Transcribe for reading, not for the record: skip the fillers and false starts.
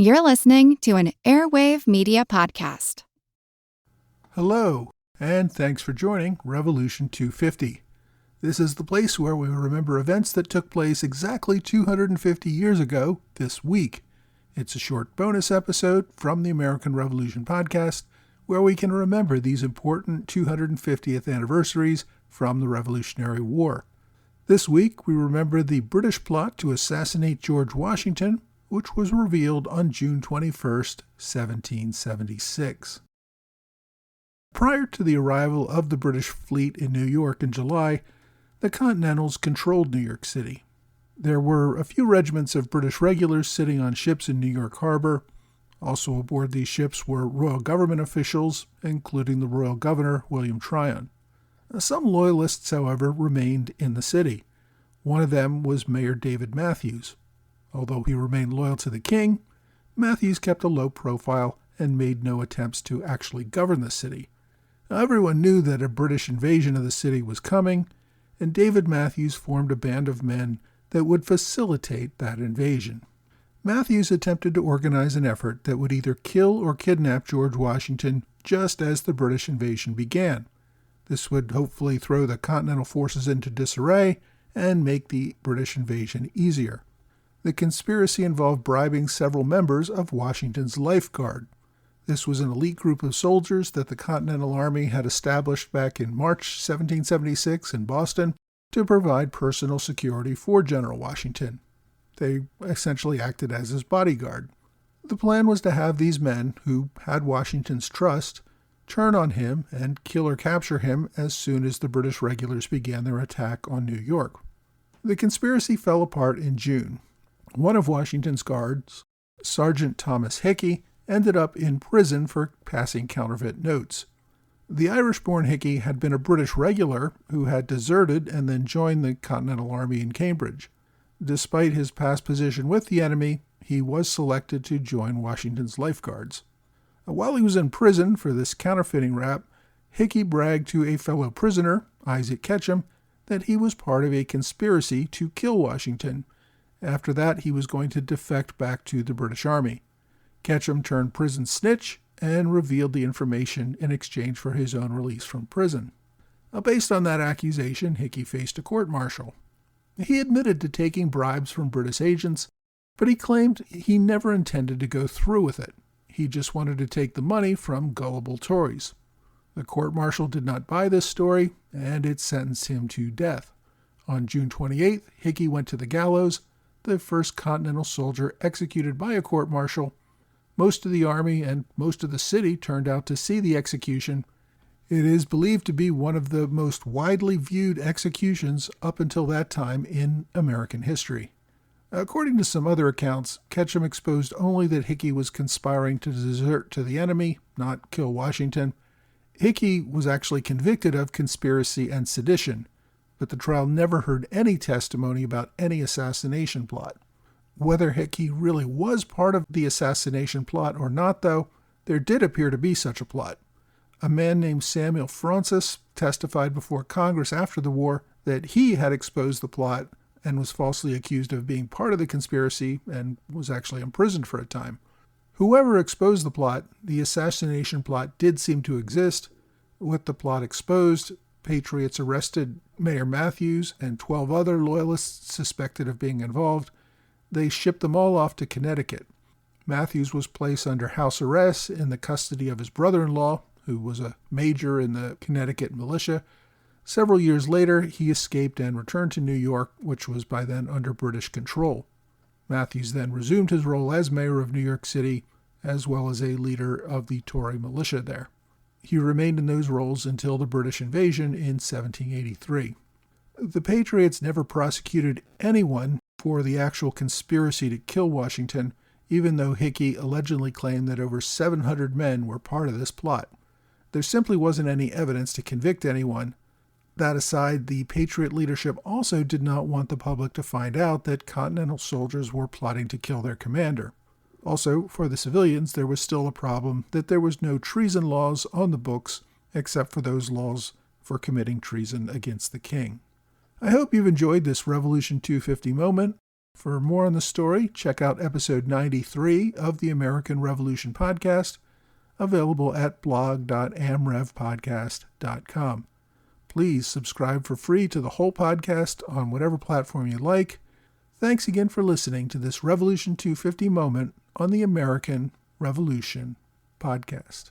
You're listening to an Airwave Media Podcast. Hello, and thanks for joining Revolution 250. This is the place where we remember events that took place exactly 250 years ago this week. It's a short bonus episode from the American Revolution podcast where we can remember these important 250th anniversaries from the Revolutionary War. This week, we remember the British plot to assassinate George Washington, which was revealed on June 21st, 1776. Prior to the arrival of the British fleet in New York in July, the Continentals controlled New York City. There were a few regiments of British regulars sitting on ships in New York Harbor. Also aboard these ships were royal government officials, including the royal governor, William Tryon. Some loyalists, however, remained in the city. One of them was Mayor David Matthews. Although he remained loyal to the king, Matthews kept a low profile and made no attempts to actually govern the city. Everyone knew that a British invasion of the city was coming, and David Matthews formed a band of men that would facilitate that invasion. Matthews attempted to organize an effort that would either kill or kidnap George Washington just as the British invasion began. This would hopefully throw the Continental forces into disarray and make the British invasion easier. The conspiracy involved bribing several members of Washington's Life Guard. This was an elite group of soldiers that the Continental Army had established back in March 1776 in Boston to provide personal security for General Washington. They essentially acted as his bodyguard. The plan was to have these men, who had Washington's trust, turn on him and kill or capture him as soon as the British regulars began their attack on New York. The conspiracy fell apart in June. One of Washington's guards, Sergeant Thomas Hickey, ended up in prison for passing counterfeit notes. The Irish-born Hickey had been a British regular who had deserted and then joined the Continental Army in Cambridge. Despite his past position with the enemy, he was selected to join Washington's Life Guards. While he was in prison for this counterfeiting rap, Hickey bragged to a fellow prisoner, Isaac Ketchum, that he was part of a conspiracy to kill Washington. After that, he was going to defect back to the British Army. Ketchum turned prison snitch and revealed the information in exchange for his own release from prison. Based on that accusation, Hickey faced a court-martial. He admitted to taking bribes from British agents, but he claimed he never intended to go through with it. He just wanted to take the money from gullible Tories. The court-martial did not buy this story, and it sentenced him to death. On June 28th, Hickey went to the gallows, the first Continental soldier executed by a court-martial. Most of the army and most of the city turned out to see the execution. It is believed to be one of the most widely viewed executions up until that time in American history. According to some other accounts, Ketchum exposed only that Hickey was conspiring to desert to the enemy, not kill Washington. Hickey was actually convicted of conspiracy and sedition, but the trial never heard any testimony about any assassination plot. Whether Hickey really was part of the assassination plot or not, though, there did appear to be such a plot. A man named Samuel Francis testified before Congress after the war that he had exposed the plot and was falsely accused of being part of the conspiracy and was actually imprisoned for a time. Whoever exposed the plot, the assassination plot did seem to exist. With the plot exposed, Patriots arrested Mayor Matthews and 12 other loyalists suspected of being involved. They shipped them all off to Connecticut. Matthews was placed under house arrest in the custody of his brother-in-law, who was a major in the Connecticut militia. Several years later, he escaped and returned to New York, which was by then under British control. Matthews then resumed his role as mayor of New York City, as well as a leader of the Tory militia there. He remained in those roles until the British invasion in 1783. The Patriots never prosecuted anyone for the actual conspiracy to kill Washington, even though Hickey allegedly claimed that over 700 men were part of this plot. There simply wasn't any evidence to convict anyone. That aside, the Patriot leadership also did not want the public to find out that Continental soldiers were plotting to kill their commander. Also, for the civilians, there was still a problem that there was no treason laws on the books, except for those laws for committing treason against the king. I hope you've enjoyed this Revolution 250 moment. For more on the story, check out episode 93 of the American Revolution podcast, available at blog.amrevpodcast.com. Please subscribe for free to the whole podcast on whatever platform you like. Thanks again for listening to this Revolution 250 moment on the American Revolution podcast.